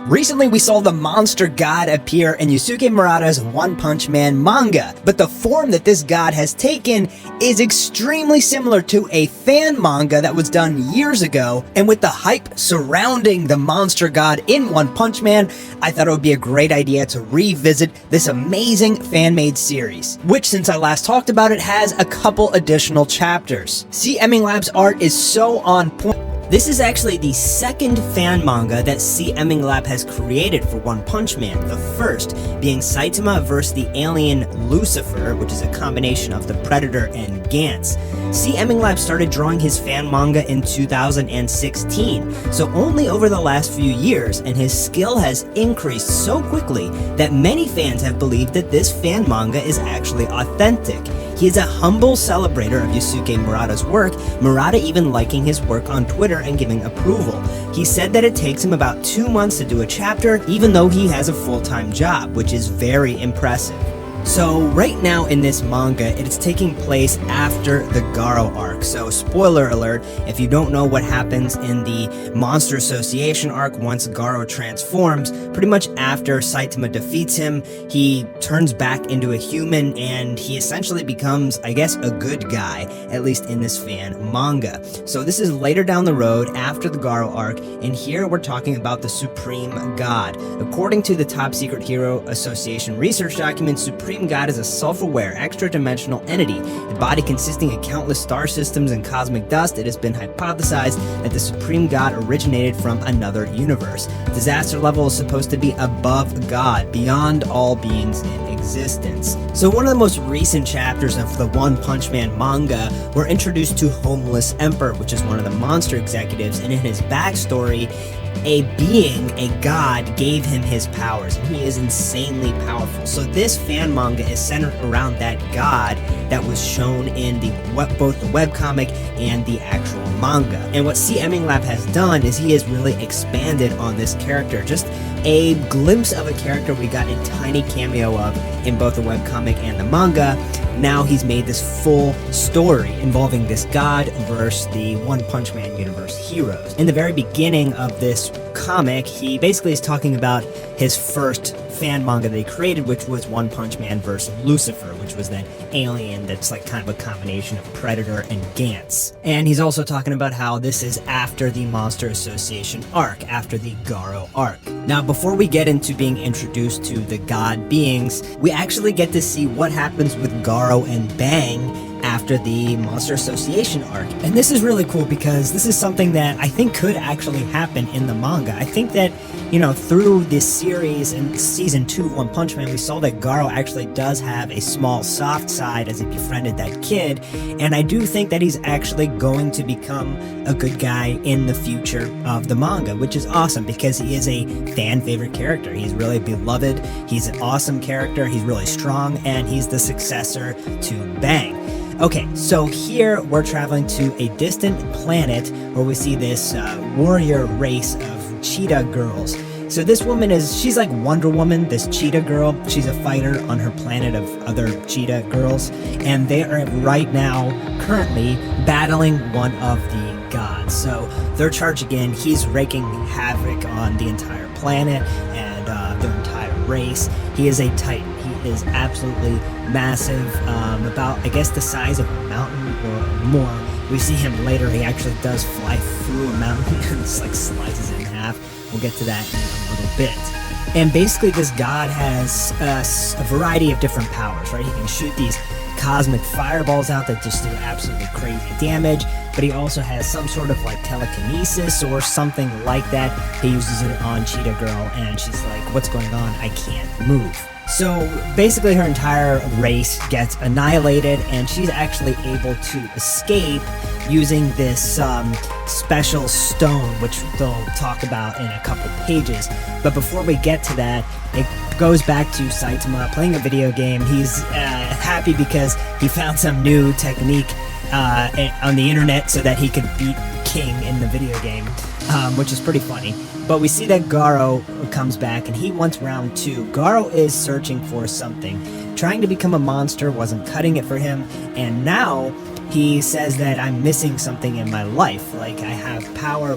Recently, we saw the monster god appear in Yusuke Murata's One Punch Man manga, but the form that this god has taken is extremely similar to a fan manga that was done years ago, and with the hype surrounding the monster god in One Punch Man, I thought it would be a great idea to revisit this amazing fan-made series, which since I last talked about it has a couple additional chapters. C. Emming Lab's art is so on point. This is actually the second fan manga that C. Emming Lab has created for One Punch Man, the first being Saitama vs. the alien Lucifer, which is a combination of the Predator and Gantz. C. Emming Lab started drawing his fan manga in 2016, so only over the last few years, and his skill has increased so quickly that many fans have believed that this fan manga is actually authentic. He is a humble celebrator of Yusuke Murata's work, Murata even liking his work on Twitter and giving approval. He said that it takes him about 2 months to do a chapter, even though he has a full-time job, which is very impressive. So right now in this manga, it is taking place after the Garou arc. So spoiler alert, if you don't know what happens in the Monster Association arc once Garou transforms, pretty much after Saitama defeats him, he turns back into a human and he essentially becomes, I guess, a good guy, at least in this fan manga. So this is later down the road after the Garou arc, and here we're talking about the Supreme God. According to the Top Secret Hero Association research document, Supreme God is a self-aware, extra-dimensional entity, a body consisting of countless star systems and cosmic dust. It has been hypothesized that the Supreme God originated from another universe. Disaster level is supposed to be above God, beyond all beings in existence. So one of the most recent chapters of the One Punch Man manga, we're introduced to Homeless Emperor, which is one of the monster executives, and in his backstory, a being, a god, gave him his powers, and he is insanely powerful. So this fan manga is centered around that god that was shown in both the webcomic and the actual manga. And what C. Emming Lab has done is he has really expanded on this character. Just a glimpse of a character we got a tiny cameo of in both the webcomic and the manga. Now he's made this full story involving this god versus the One Punch Man universe heroes. In the very beginning of this comic, he basically is talking about his first fan manga that he created, which was One Punch Man vs. Lucifer, which was that alien that's like kind of a combination of Predator and Gantz. And he's also talking about how this is after the Monster Association arc, after the Garou arc. Now, before we get into being introduced to the god beings, we actually get to see what happens with Garou and Bang after the Monster Association arc. And this is really cool because this is something that I think could actually happen in the manga. I think that, you know, through this series in season 2 of One Punch Man, we saw that Garou actually does have a small soft side as he befriended that kid, and I do think that he's actually going to become a good guy in the future of the manga, which is awesome because he is a fan favorite character. He's really beloved, he's an awesome character, he's really strong, and he's the successor to Bang. Okay, so here we're traveling to a distant planet where we see this warrior race of cheetah girls. So this woman she's like Wonder Woman, this cheetah girl. She's a fighter on her planet of other cheetah girls, and they are right now currently battling one of the gods. So they're charging in. He's wreaking havoc on the entire planet and their entire race. He is a titan. He is absolutely massive, about, I guess, the size of a mountain or more. We see him later. He actually does fly through a mountain and just like slices it in half. We'll get to that in a little bit. And basically this god has a variety of different powers, right? He can shoot these cosmic fireballs out that just do absolutely crazy damage, but he also has some sort of like telekinesis or something like that. He uses it on Cheetah Girl, and she's like, what's going on? I can't move. So basically her entire race gets annihilated, and she's actually able to escape using this special stone, which they'll talk about in a couple pages. But before we get to that, it goes back to Saitama playing a video game. He's happy because he found some new technique on the internet so that he could beat King in the video game, which is pretty funny. But we see that Garou comes back and he wants round 2. Garou is searching for something. Trying to become a monster wasn't cutting it for him, and now he says that I'm missing something in my life. Like, I have power.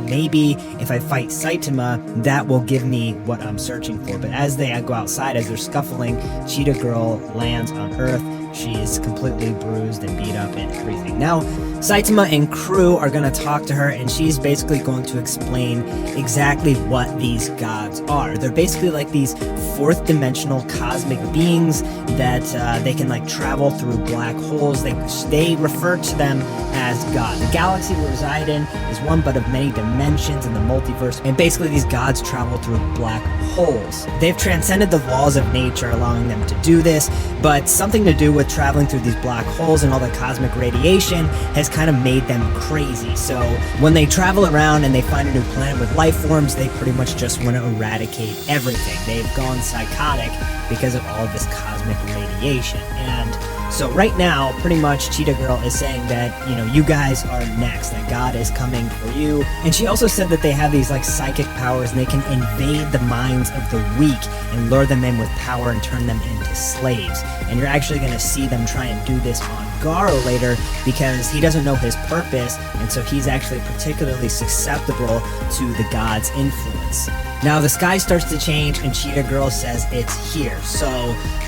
maybe if I fight Saitama, that will give me what I'm searching for. But as they go outside, as they're scuffling, Cheetah Girl lands on Earth. She is completely bruised and beat up and everything. Now, Saitama and crew are going to talk to her, and she's basically going to explain exactly what these gods are. They're basically like these fourth dimensional cosmic beings that they can like travel through black holes. They refer to them as God. The galaxy we reside in is one but of many dimensions in the multiverse, and basically these gods travel through black holes. They've transcended the laws of nature, allowing them to do this, but something to do with traveling through these black holes and all the cosmic radiation has kind of made them crazy. So when they travel around and they find a new planet with life forms, they pretty much just want to eradicate everything. They've gone psychotic because of all of this cosmic radiation. And so right now, pretty much Cheetah Girl is saying that, you know, you guys are next, that God is coming for you. And she also said that they have these like psychic powers, and they can invade the minds of the weak and lure them in with power and turn them into slaves. And you're actually going to see them try and do this on Garou later, because he doesn't know his purpose, and so he's actually particularly susceptible to the god's influence. Now the sky starts to change, and Cheetah Girl says it's here. So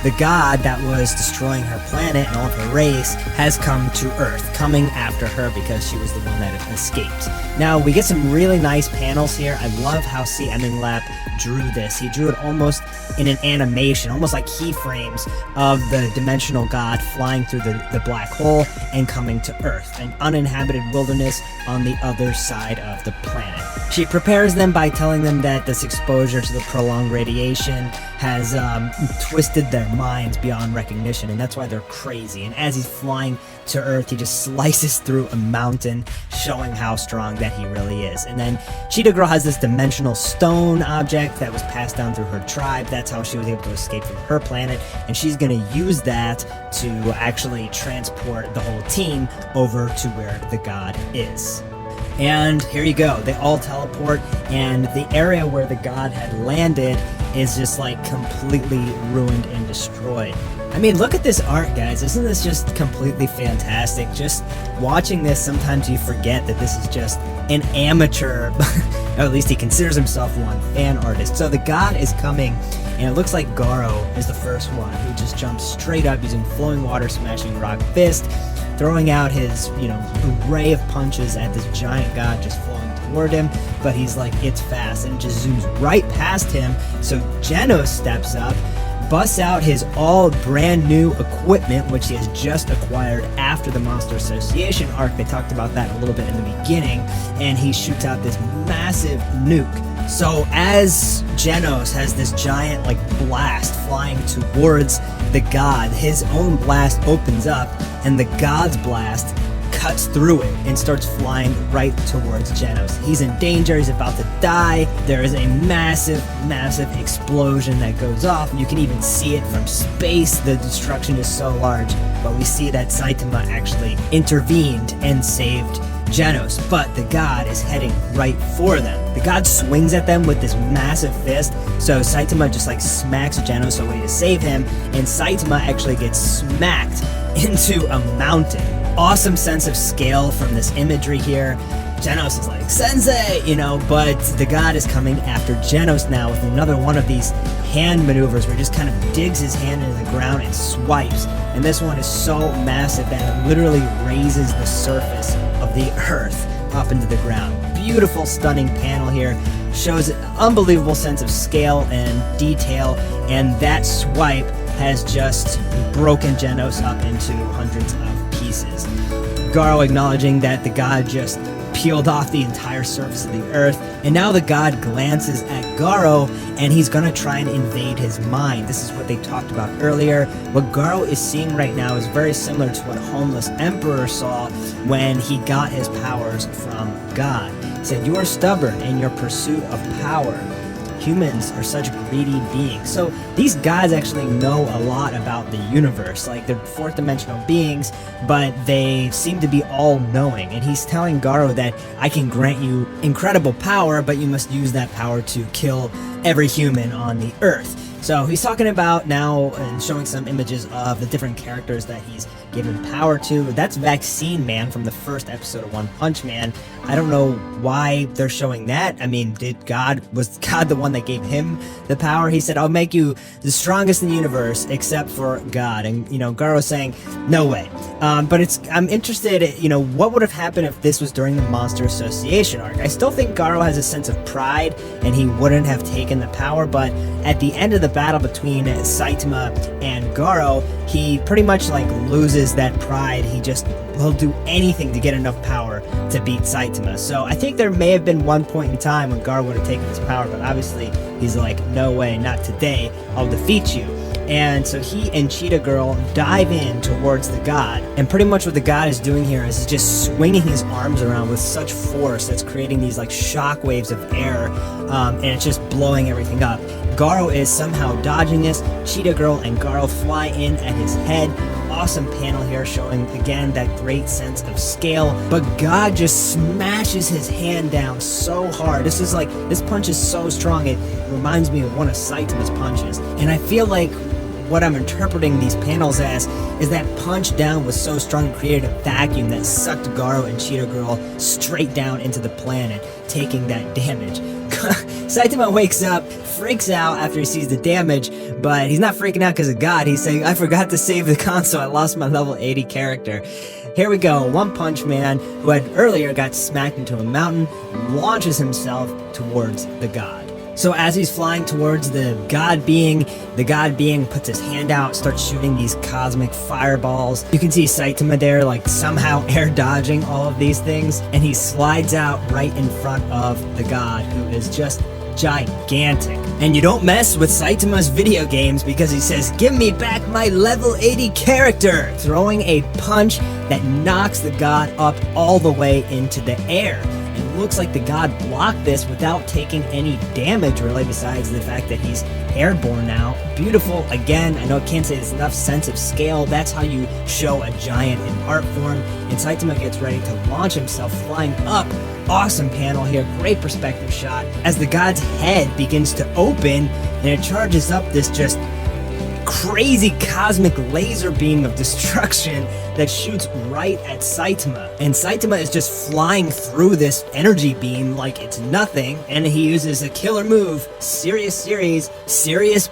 the god that was destroying her planet and all of her race has come to Earth, coming after her because she was the one that escaped. Now we get some really nice panels here. I love how C. Eminlap drew this. He drew it almost in an animation, almost like keyframes of the dimensional god flying through the black hole and coming to Earth, an uninhabited wilderness on the other side of the planet. She prepares them by telling them that this exposure to the prolonged radiation has twisted their minds beyond recognition, and that's why they're crazy. And as he's flying to Earth, he just slices through a mountain, showing how strong that he really is. And then Cheetah Girl has this dimensional stone object that was passed down through her tribe. That's how she was able to escape from her planet, and she's going to use that to actually transport the whole team over to where the god is. And here you go, they all teleport, and the area where the god had landed is just like completely ruined and destroyed. I mean, look at this art, guys. Isn't this just completely fantastic? Just watching this, sometimes you forget that this is just an amateur, or at least he considers himself one, fan artist. So the god is coming, and it looks like Garou is the first one who just jumps straight up using flowing water smashing rock fist, throwing out his, array of punches at this giant god just flowing toward him, but he's like, it's fast, and just zooms right past him. So Genos steps up, busts out his all brand new equipment, which he has just acquired after the Monster Association arc. They talked about that a little bit in the beginning, and he shoots out this massive nuke. So as Genos has this giant blast flying towards the god, his own blast opens up, and the god's blast cuts through it and starts flying right towards Genos. He's in danger, he's about to die. There is a massive explosion that goes off. You can even see it from space. The destruction is so large, but we see that Saitama actually intervened and saved Genos, but the god is heading right for them. The god swings at them with this massive fist, so Saitama just smacks Genos away to save him, and Saitama actually gets smacked into a mountain. Awesome sense of scale from this imagery here. Genos is like, "Sensei!" but the god is coming after Genos now with another one of these hand maneuvers where he just kind of digs his hand into the ground and swipes. And this one is so massive that it literally raises the surface of the earth up into the ground. Beautiful, stunning panel here. Shows an unbelievable sense of scale and detail, and that swipe has just broken Genos up into hundreds of pieces. Garou acknowledging that the god just peeled off the entire surface of the earth, and now the god glances at Garou, and he's gonna try and invade his mind. This is what they talked about earlier. What Garou is seeing right now is very similar to what Homeless Emperor saw when he got his powers from God. He said, "You are stubborn in your pursuit of power. Humans are such greedy beings." So these guys actually know a lot about the universe. They're fourth dimensional beings, but they seem to be all-knowing. And he's telling Garou that I can grant you incredible power, but you must use that power to kill every human on the earth. So he's talking about now and showing some images of the different characters that he's given power to. That's Vaccine Man from the first episode of One Punch Man. I don't know why they're showing that. I mean, was God the one that gave him the power? He said, I'll make you the strongest in the universe except for God. And, Garou saying, no way. But I'm interested, what would have happened if this was during the Monster Association arc? I still think Garou has a sense of pride and he wouldn't have taken the power, but at the end of the battle between Saitama and Garou, he pretty much loses that pride. He'll do anything to get enough power to beat Saitama. So I think there may have been one point in time when Garou would have taken his power, but obviously he's like, no way, not today, I'll defeat you. And so he and Cheetah Girl dive in towards the god. And pretty much what the god is doing here is he's just swinging his arms around with such force that's creating these shock waves of air, and it's just blowing everything up. Garou is somehow dodging this. Cheetah Girl and Garou fly in at his head. Awesome panel here showing again that great sense of scale, but God just smashes his hand down so hard. This punch is so strong it reminds me of one of Saitama's punches, and I feel like what I'm interpreting these panels as is that punch down was so strong it created a vacuum that sucked Garou and Cheetah Girl straight down into the planet, taking that damage. Saitama wakes up, freaks out after he sees the damage, but he's not freaking out because of God. He's saying, I forgot to save the console, I lost my level 80 character. Here we go, One Punch Man, who had earlier got smacked into a mountain, launches himself towards the god. So as he's flying towards the god being puts his hand out, starts shooting these cosmic fireballs. You can see Saitama there somehow air dodging all of these things, and he slides out right in front of the god, who is just gigantic. And you don't mess with Saitama's video games because he says, give me back my level 80 character, throwing a punch that knocks the god up all the way into the air. It looks like the god blocked this without taking any damage, really, besides the fact that he's airborne now. Beautiful. Again, I know I can't say there's enough sense of scale. That's how you show a giant in art form. And Saitama gets ready to launch himself, flying up. Awesome panel here. Great perspective shot as the god's head begins to open and it charges up this just crazy cosmic laser beam of destruction that shoots right at Saitama. And Saitama is just flying through this energy beam like it's nothing, and he uses a killer move, Serious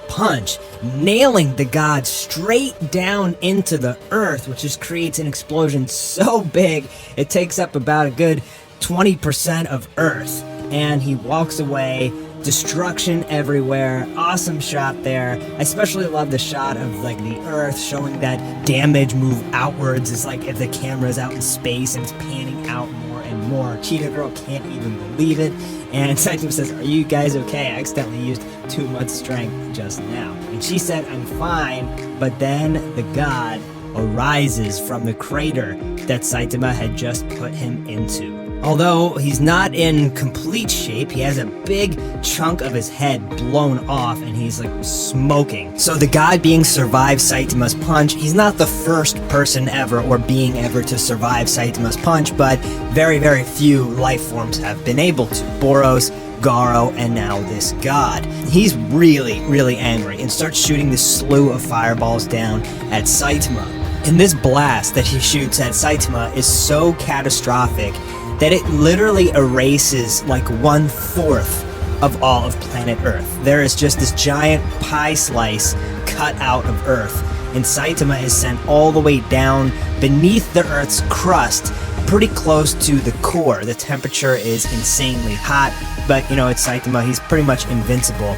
Punch, nailing the god straight down into the earth, which just creates an explosion so big it takes up about a good 20% of Earth. And he walks away, destruction everywhere. Awesome shot there. I especially love the shot of the earth showing that damage move outwards. It's like if the camera's out in space and it's panning out more and more. Cheetah Girl can't even believe it. And Saitama says, are you guys okay? I accidentally used too much strength just now. And she said, I'm fine. But then the god arises from the crater that Saitama had just put him into. Although he's not in complete shape, he has a big chunk of his head blown off and he's smoking. So the god being survived Saitama's punch. He's not the first person ever or being ever to survive Saitama's punch, but very, very few life forms have been able to. Boros, Garou, and now this god. He's really, really angry and starts shooting this slew of fireballs down at Saitama. And this blast that he shoots at Saitama is so catastrophic that it literally erases 1/4 of all of planet Earth. There is just this giant pie slice cut out of Earth, and Saitama is sent all the way down beneath the Earth's crust, pretty close to the core. The temperature is insanely hot, but it's Saitama, he's pretty much invincible.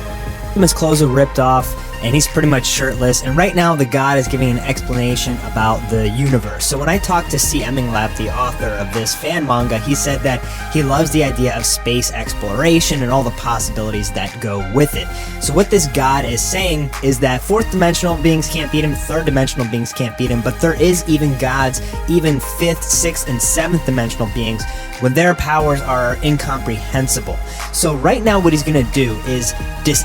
His clothes are ripped off, and he's pretty much shirtless, and right now the god is giving an explanation about the universe. So when I talked to C. Eminglap, the author of this fan manga, he said that he loves the idea of space exploration and all the possibilities that go with it. So what this god is saying is that fourth dimensional beings can't beat him, third dimensional beings can't beat him, but there is even gods, even fifth, sixth, and seventh dimensional beings, when their powers are incomprehensible. So right now what he's going to do is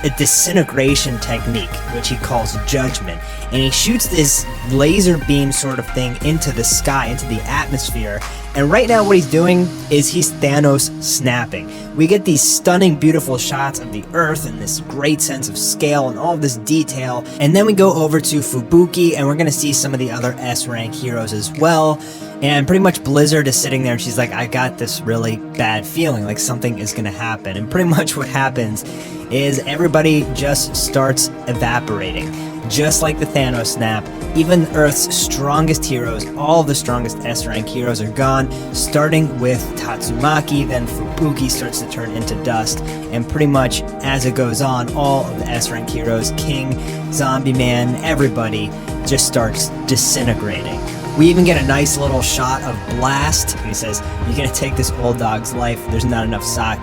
a disintegration technique. which he calls Judgment, and he shoots this laser beam sort of thing into the sky, into the atmosphere. And right now what he's doing is he's Thanos snapping. We get these stunning, beautiful shots of the Earth and this great sense of scale and all of this detail. And then we go over to Fubuki, and we're going to see some of the other S-rank heroes as well. And pretty much Blizzard is sitting there and she's like, I got this really bad feeling like something is going to happen. And pretty much what happens is everybody just starts evaporating. Just like the Thanos snap, even Earth's strongest heroes, all the strongest S-rank heroes are gone, starting with Tatsumaki. Then Fubuki starts to turn into dust, and pretty much as it goes on, all of the S-rank heroes, King, Zombie Man, everybody just starts disintegrating. We even get a nice little shot of Blast. He says, you're gonna take this old dog's life, there's not enough sake.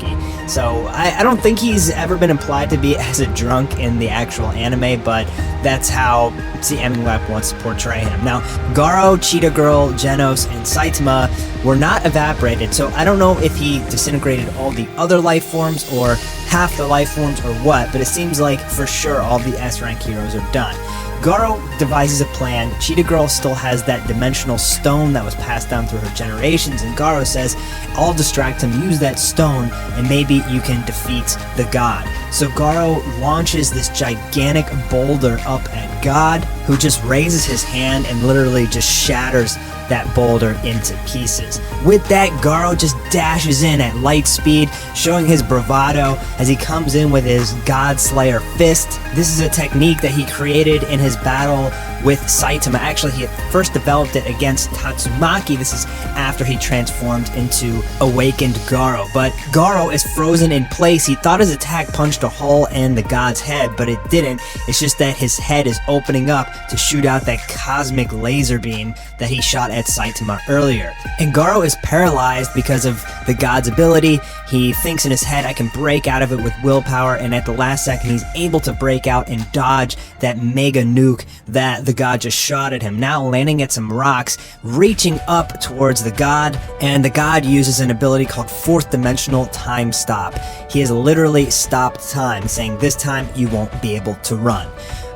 So I don't think he's ever been implied to be as a drunk in the actual anime, but that's how CMLab wants to portray him. Now, Garou, Cheetah Girl, Genos, and Saitama were not evaporated, so I don't know if he disintegrated all the other life forms or half the life forms or what, but it seems like for sure all the S-rank heroes are done. Garou devises a plan. Cheetah Girl still has that dimensional stone that was passed down through her generations, and Garou says, I'll distract him, use that stone, and maybe you can defeat the god. So Garou launches this gigantic boulder up at God, who just raises his hand and literally just shatters that boulder into pieces. With that, Garou just dashes in at light speed, showing his bravado as he comes in with his Godslayer fist. This is a technique that he created in his battle with Saitama. Actually, he first developed it against Tatsumaki. This is after he transformed into awakened Garou. But Garou is frozen in place. He thought his attack punched a hole in the god's head, but it didn't. It's just that his head is opening up to shoot out that cosmic laser beam that he shot at Saitama earlier. And Garou is paralyzed because of the god's ability. He thinks in his head, I can break out of it with willpower, and at the last second he's able to break out and dodge that mega nuke that the god just shot at him, now landing at some rocks, reaching up towards the god, and the god uses an ability called fourth dimensional time stop. He has literally stopped time, saying this time you won't be able to run.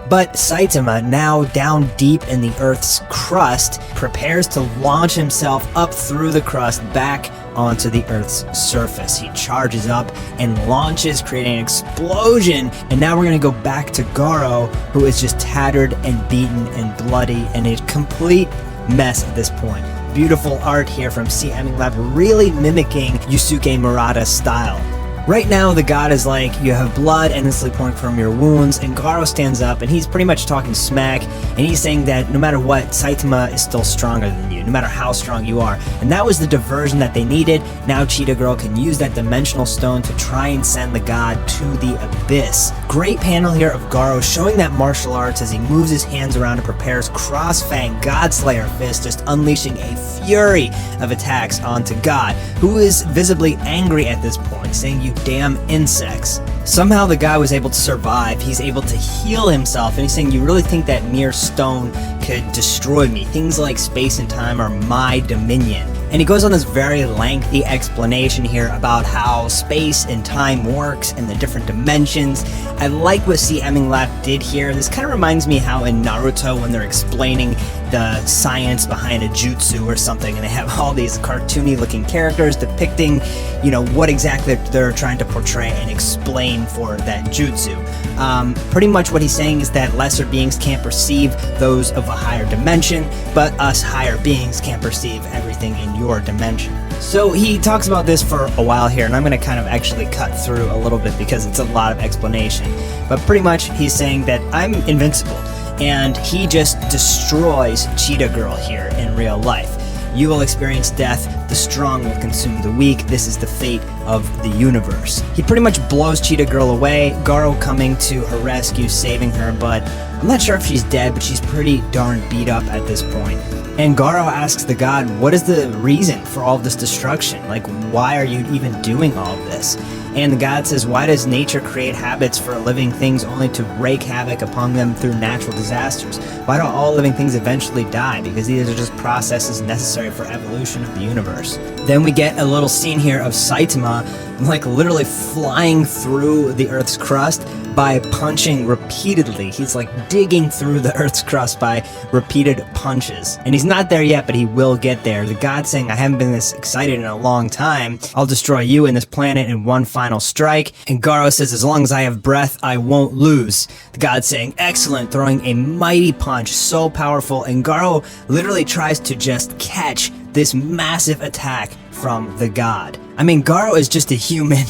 But Saitama, now down deep in the Earth's crust, prepares to launch himself up through the crust back onto the Earth's surface. He charges up and launches, creating an explosion, and now we're going to go back to Garou, who is just tattered and beaten and bloody and a complete mess at this point. Beautiful art here from CMLab, really mimicking Yusuke Murata's style. Right now, the god is like, you have blood endlessly pouring from your wounds, and Garou stands up, and he's pretty much talking smack, and he's saying that no matter what, Saitama is still stronger than you, no matter how strong you are. And that was the diversion that they needed. Now Cheetah Girl can use that dimensional stone to try and send the god to the abyss. Great panel here of Garou showing that martial arts as he moves his hands around and prepares Crossfang Godslayer fist, just unleashing a fury of attacks onto God, who is visibly angry at this point, saying, you damn insects. Somehow the guy was able to survive. He's able to heal himself, and he's saying, you really think that mere stone could destroy me? Things like space and time are my dominion. And he goes on this very lengthy explanation here about how space and time works and the different dimensions. I like what CMLab did here. This kind of reminds me how in Naruto, when they're explaining the science behind a jutsu or something, and they have all these cartoony looking characters depicting, you know, what exactly they're trying to portray and explain for that jutsu. Pretty much what he's saying is that lesser beings can't perceive those of a higher dimension, but us higher beings can't perceive everything in your dimension. So he talks about this for a while here, and I'm going to kind of actually cut through a little bit because it's a lot of explanation. But pretty much he's saying that I'm invincible, and he just destroys Cheetah Girl here in real life. You will experience death, the strong will consume the weak, this is the fate of the universe. He pretty much blows Cheetah Girl away, Garou coming to her rescue, saving her, but I'm not sure if she's dead, but she's pretty darn beat up at this point. And Garou asks the god, what is the reason for all of this destruction? Like, why are you even doing all of this? And the god says, why does nature create habits for living things only to wreak havoc upon them through natural disasters? Why don't all living things eventually die? Because these are just processes necessary for evolution of the universe. Then we get a little scene here of Saitama like literally flying through the Earth's crust by punching repeatedly. He's like digging through the Earth's crust by repeated punches. And he's not there yet, but he will get there. The god saying, I haven't been this excited in a long time. I'll destroy you and this planet in one final strike. And Garou says, as long as I have breath, I won't lose. The god saying, excellent, throwing a mighty punch, so powerful. And Garou literally tries to just catch this massive attack from the god. I mean, Garou is just a human,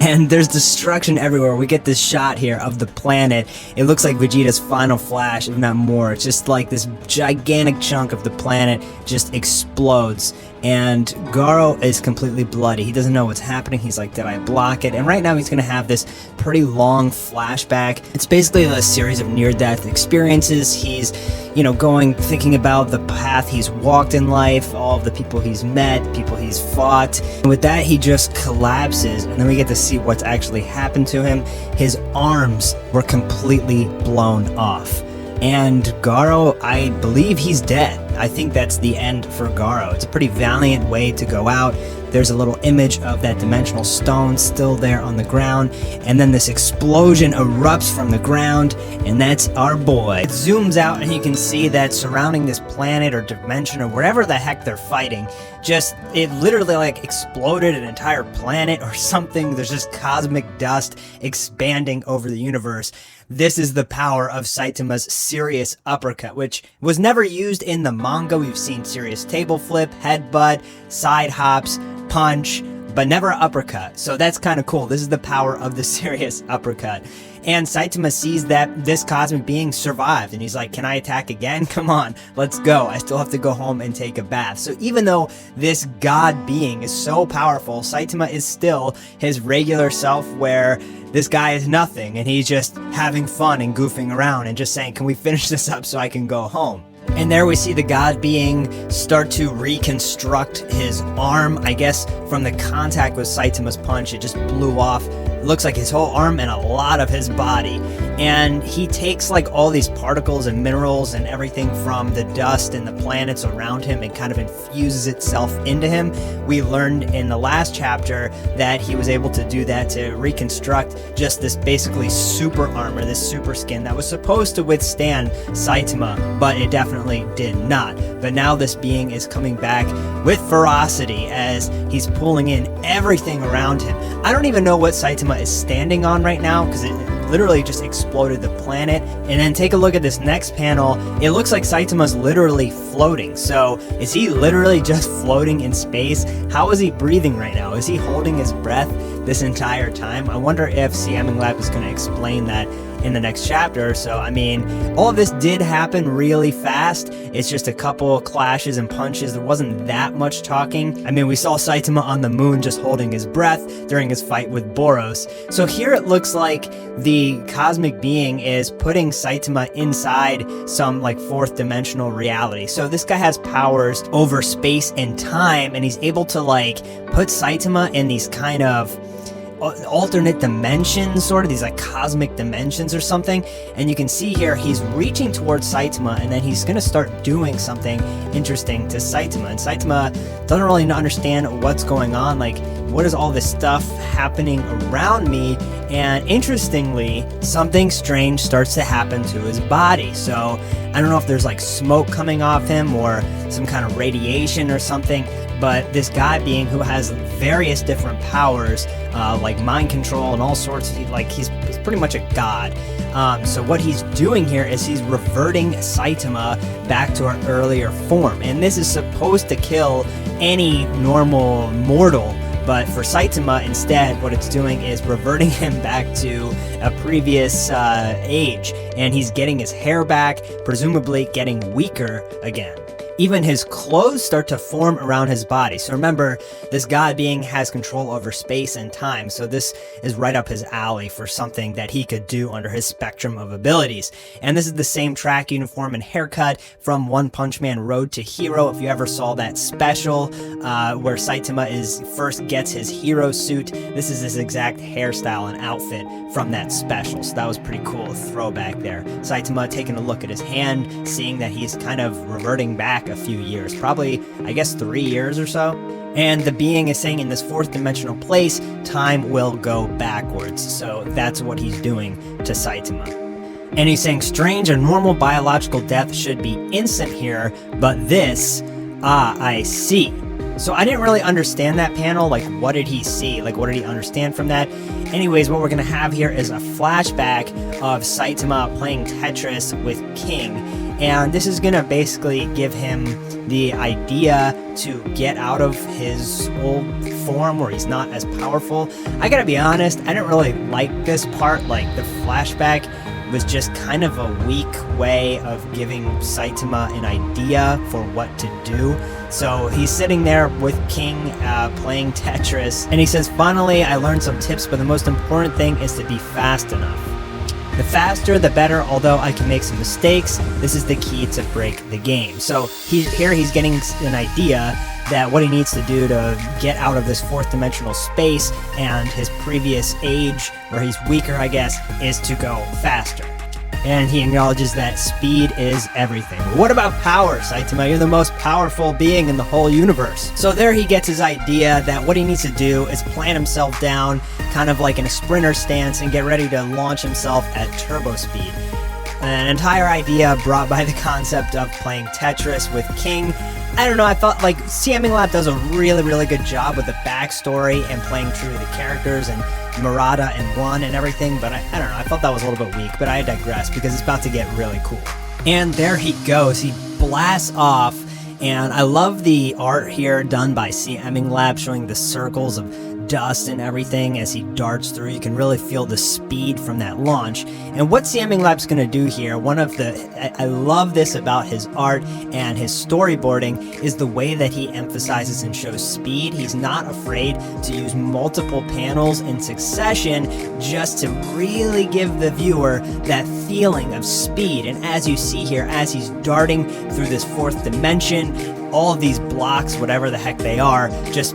and there's destruction everywhere. We get this shot here of the planet. It looks like Vegeta's final flash, if not more. It's just like this gigantic chunk of the planet just explodes, and Garou is completely bloody. He doesn't know what's happening. He's like, did I block it? And right now he's going to have this pretty long flashback. It's basically a series of near-death experiences. He's, thinking about the path he's walked in life, all of the people he's met, people he's fought. And with that, he just collapses, and then we get to see what's actually happened to him. His arms were completely blown off. And Garou, I believe he's dead. I think that's the end for Garou. It's a pretty valiant way to go out. There's a little image of that dimensional stone still there on the ground, and then this explosion erupts from the ground, and that's our boy. It zooms out and you can see that surrounding this planet or dimension or wherever the heck they're fighting, it literally like exploded an entire planet or something. There's just cosmic dust expanding over the universe. This is the power of Saitama's serious uppercut, which was never used in the manga. We've seen serious table flip, headbutt, side hops, punch, but never uppercut. So that's kind of cool. This is the power of the serious uppercut. And Saitama sees that this cosmic being survived, and he's like, can I attack again? Come on, let's go. I still have to go home and take a bath. So even though this god being is so powerful, Saitama is still his regular self, where this guy is nothing, and he's just having fun and goofing around and just saying, can we finish this up so I can go home? And there we see the god being start to reconstruct his arm. I guess from the contact with Saitama's punch, it just blew off. It looks like his whole arm and a lot of his body. And he takes like all these particles and minerals and everything from the dust and the planets around him and kind of infuses itself into him. We learned in the last chapter that he was able to do that to reconstruct just this basically super armor, this super skin that was supposed to withstand Saitama, but it definitely did not. But now this being is coming back with ferocity as he's pulling in everything around him. I don't even know what Saitama is standing on right now, because it literally just exploded the planet. And then take a look at this next panel. It looks like Saitama's literally floating. So is he literally just floating in space? How is he breathing right now? Is he holding his breath this entire time? I wonder if CMing Lab is going to explain that in the next chapter. So I mean, all of this did happen really fast. It's just a couple clashes and punches. There wasn't that much talking. I mean, we saw Saitama on the moon just holding his breath during his fight with Boros. So here it looks like the cosmic being is putting Saitama inside some like fourth dimensional reality. So this guy has powers over space and time, and he's able to like put Saitama in these kind of alternate dimensions, sort of these like cosmic dimensions or something. And you can see here he's reaching towards Saitama, and then he's going to start doing something interesting to Saitama, and Saitama doesn't really understand what's going on. Like, what is all this stuff happening around me? And interestingly, something strange starts to happen to his body. So I don't know if there's like smoke coming off him or some kind of radiation or something, but this guy being who has various different powers, like mind control and all sorts of, like he's pretty much a god. So what he's doing here is he's reverting Saitama back to her earlier form, and this is supposed to kill any normal mortal. But for Saitama, instead, what it's doing is reverting him back to a previous age, and he's getting his hair back, presumably getting weaker again. Even his clothes start to form around his body. So remember, this god being has control over space and time, so this is right up his alley for something that he could do under his spectrum of abilities. And this is the same track uniform and haircut from One Punch Man Road to Hero. If you ever saw that special where Saitama first gets his hero suit, this is his exact hairstyle and outfit from that special. So that was pretty cool, a throwback there. Saitama taking a look at his hand, seeing that he's kind of reverting back back a few years, probably, I guess, 3 years or so. And the being is saying in this fourth dimensional place, time will go backwards. So that's what he's doing to Saitama. And he's saying strange or normal biological death should be instant here, but this, I see. So I didn't really understand that panel. Like, what did he see? Like, what did he understand from that? Anyways, what we're going to have here is a flashback of Saitama playing Tetris with King. And this is going to basically give him the idea to get out of his old form where he's not as powerful. I gotta be honest, I didn't really like this part. Like, the flashback was just kind of a weak way of giving Saitama an idea for what to do. So he's sitting there with King playing Tetris, and he says, finally, I learned some tips, but the most important thing is to be fast enough. The faster, the better, although I can make some mistakes. This is the key to break the game. So he's getting an idea that what he needs to do to get out of this fourth dimensional space and his previous age, where he's weaker, I guess, is to go faster. And he acknowledges that speed is everything. What about power, Saitama? You're the most powerful being in the whole universe. So there he gets his idea that what he needs to do is plant himself down, kind of like in a sprinter stance, and get ready to launch himself at turbo speed. An entire idea brought by the concept of playing Tetris with King. I don't know, I felt like CMing Lab does a really, really good job with the backstory and playing true to the characters and Murata and One and everything, but I don't know, I felt that was a little bit weak, but I digress because it's about to get really cool. And there he goes, he blasts off, and I love the art here done by CMing Lab, showing the circles of dust and everything as he darts through. You can really feel the speed from that launch. And what CMing Lab's going to do here, I love this about his art and his storyboarding, is the way that he emphasizes and shows speed. He's not afraid to use multiple panels in succession just to really give the viewer that feeling of speed. And as you see here, as he's darting through this fourth dimension, all of these blocks, whatever the heck they are, just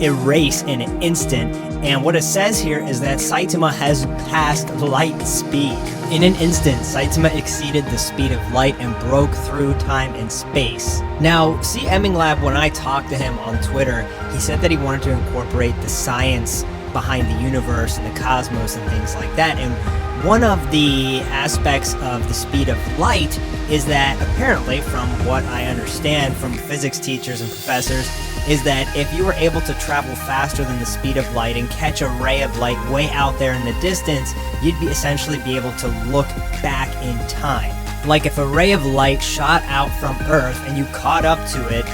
erase in an instant. And what it says here is that Saitama has passed light speed. In an instant, Saitama exceeded the speed of light and broke through time and space. Now, CMing Lab, when I talked to him on Twitter, he said that he wanted to incorporate the science behind the universe and the cosmos and things like that. And one of the aspects of the speed of light is that, apparently, from what I understand from physics teachers and professors, is that if you were able to travel faster than the speed of light and catch a ray of light way out there in the distance, you'd essentially be able to look back in time. Like if a ray of light shot out from Earth and you caught up to it,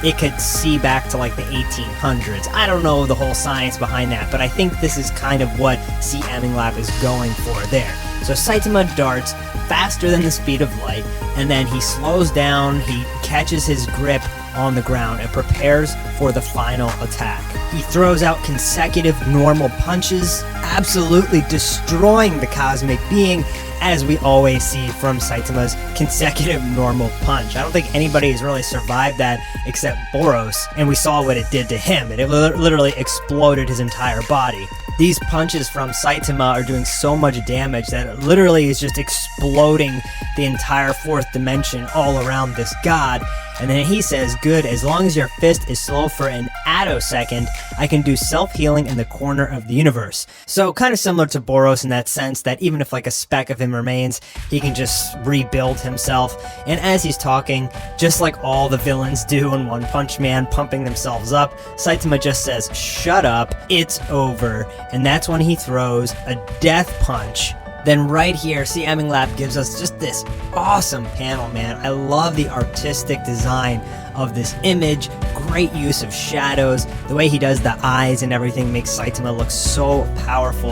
it could see back to like the 1800s. I don't know the whole science behind that, but I think this is kind of what CMing Lab is going for there. So Saitama darts faster than the speed of light, and then he slows down, he catches his grip on the ground and prepares for the final attack. He throws out consecutive normal punches, absolutely destroying the cosmic being, as we always see from Saitama's consecutive normal punch. I don't think anybody has really survived that except Boros, and we saw what it did to him. It literally exploded his entire body. These punches from Saitama are doing so much damage that it literally is just exploding the entire fourth dimension all around this god. And then he says, good, as long as your fist is slow for an attosecond, I can do self-healing in the corner of the universe. So kind of similar to Boros in that sense that even if like a speck of him remains, he can just rebuild himself. And as he's talking, just like all the villains do in One Punch Man, pumping themselves up, Saitama just says, shut up, it's over. And that's when he throws a death punch. Then right here, CMing Lab gives us just this awesome panel, man. I love the artistic design of this image, great use of shadows. The way he does the eyes and everything makes Saitama look so powerful.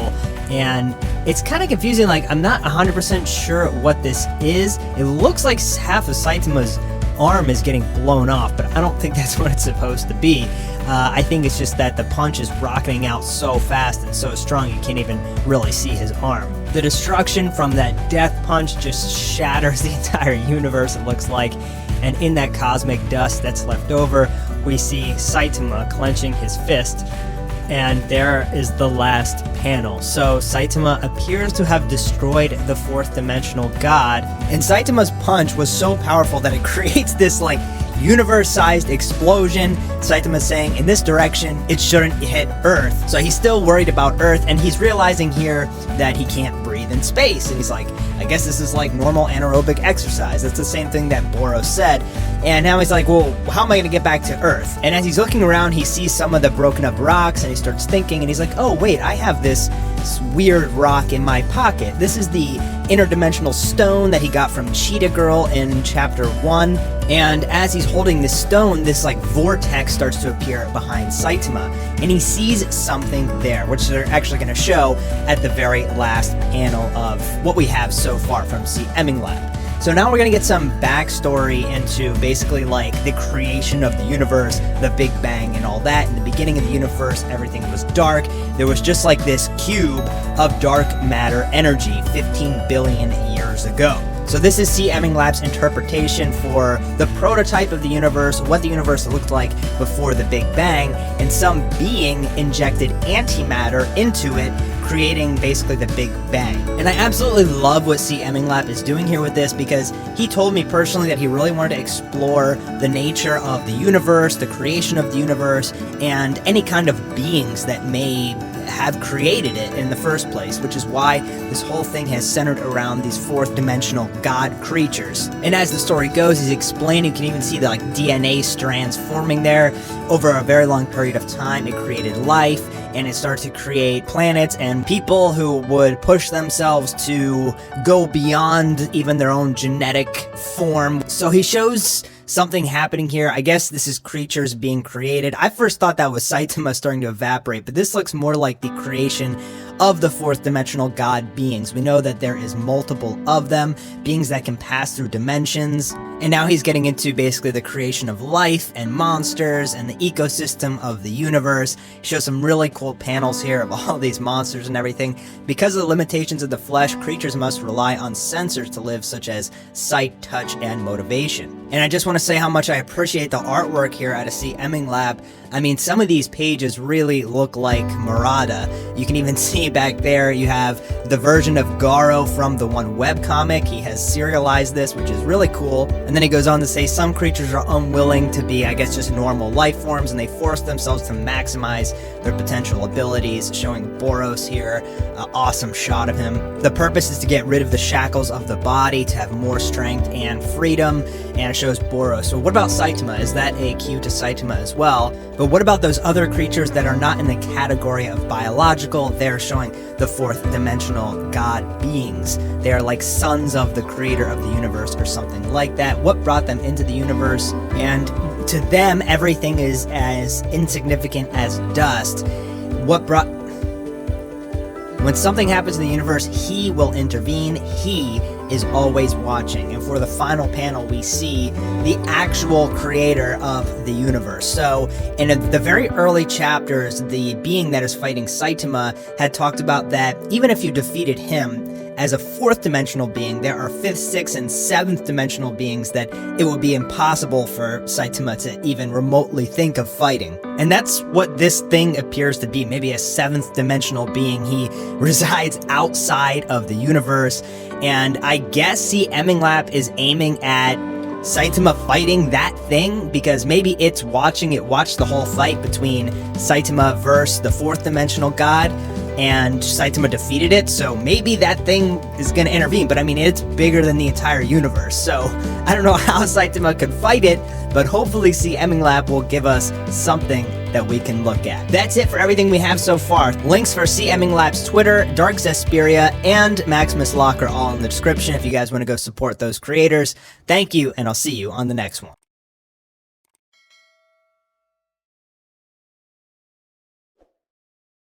And it's kind of confusing, like I'm not 100% sure what this is. It looks like half of Saitama's arm is getting blown off, but I don't think that's what it's supposed to be. I think it's just that the punch is rocketing out so fast and so strong you can't even really see his arm. The destruction from that death punch just shatters the entire universe, it looks like, and in that cosmic dust that's left over, we see Saitama clenching his fist. And there is the last panel. So Saitama appears to have destroyed the fourth dimensional god, and Saitama's punch was so powerful that it creates this like universe-sized explosion. Saitama's saying in this direction, it shouldn't hit Earth. So he's still worried about Earth, and he's realizing here that he can't breathe in space. And he's like, I guess this is like normal anaerobic exercise. That's the same thing that Boros said. And now he's like, well, how am I going to get back to Earth? And as he's looking around, he sees some of the broken up rocks, and he starts thinking, and he's like, oh, wait, I have this weird rock in my pocket. This is the interdimensional stone that he got from Cheetah Girl in chapter 1. And as he's holding this stone, this like vortex starts to appear behind Saitama, and he sees something there, which they're actually going to show at the very last panel of what we have so far from C. Eminglab. So now we're going to get some backstory into basically like the creation of the universe, the Big Bang and all that. In the beginning of the universe, everything was dark. There was just like this cube of dark matter energy 15 billion years ago. So this is C. Eminglab's interpretation for the prototype of the universe, what the universe looked like before the Big Bang, and some being injected antimatter into it, creating basically the Big Bang. And I absolutely love what C. Eminglab is doing here with this, because he told me personally that he really wanted to explore the nature of the universe, the creation of the universe, and any kind of beings that may have created it in the first place, which is why this whole thing has centered around these fourth dimensional god creatures. And as the story goes, he's explaining, you can even see the like DNA strands forming there. Over a very long period of time, it created life, and it started to create planets and people who would push themselves to go beyond even their own genetic form. So he shows something happening here. I guess this is creatures being created. I first thought that was Saitama starting to evaporate, but this looks more like the creation of the fourth dimensional god beings. We know that there is multiple of them, beings that can pass through dimensions. And now he's getting into basically the creation of life and monsters and the ecosystem of the universe. He shows some really cool panels here of all these monsters and everything. Because of the limitations of the flesh, creatures must rely on sensors to live, such as sight, touch, and motivation. And I just want to say how much I appreciate the artwork here out of C. Eminglab. I mean, some of these pages really look like Murata. You can even see back there, you have the version of Garou from the one webcomic. He has serialized this, which is really cool. And then he goes on to say some creatures are unwilling to be, I guess, just normal life forms, and they force themselves to maximize their potential abilities, showing Boros here. An awesome shot of him. The purpose is to get rid of the shackles of the body, to have more strength and freedom, and it shows Boros. So what about Saitama? Is that a cue to Saitama as well? But what about those other creatures that are not in the category of biological? They're showing the fourth dimensional god beings. They are like sons of the creator of the universe or something like that. What brought them into the universe? And to them, everything is as insignificant as dust. What brought... When something happens in the universe, he will intervene. He is always watching. And for the final panel, we see the actual creator of the universe. So in the very early chapters, the being that is fighting Saitama had talked about that even if you defeated him as a fourth dimensional being, there are fifth, sixth, and seventh dimensional beings that it would be impossible for Saitama to even remotely think of fighting. And that's what this thing appears to be, maybe a seventh dimensional being. He resides outside of the universe, and I guess C. Eminglab is aiming at Saitama fighting that thing, because maybe it's watching it watch the whole fight between Saitama versus the fourth dimensional god, and Saitama defeated it, so maybe that thing is going to intervene. But I mean, it's bigger than the entire universe, so I don't know how Saitama could fight it, but hopefully C. Eminglab will give us something that we can look at. That's it for everything we have so far. Links for C. Eminglab's Twitter, Dark Zesperia, and Maximus Locker all in the description if you guys want to go support those creators. Thank you, and I'll see you on the next one.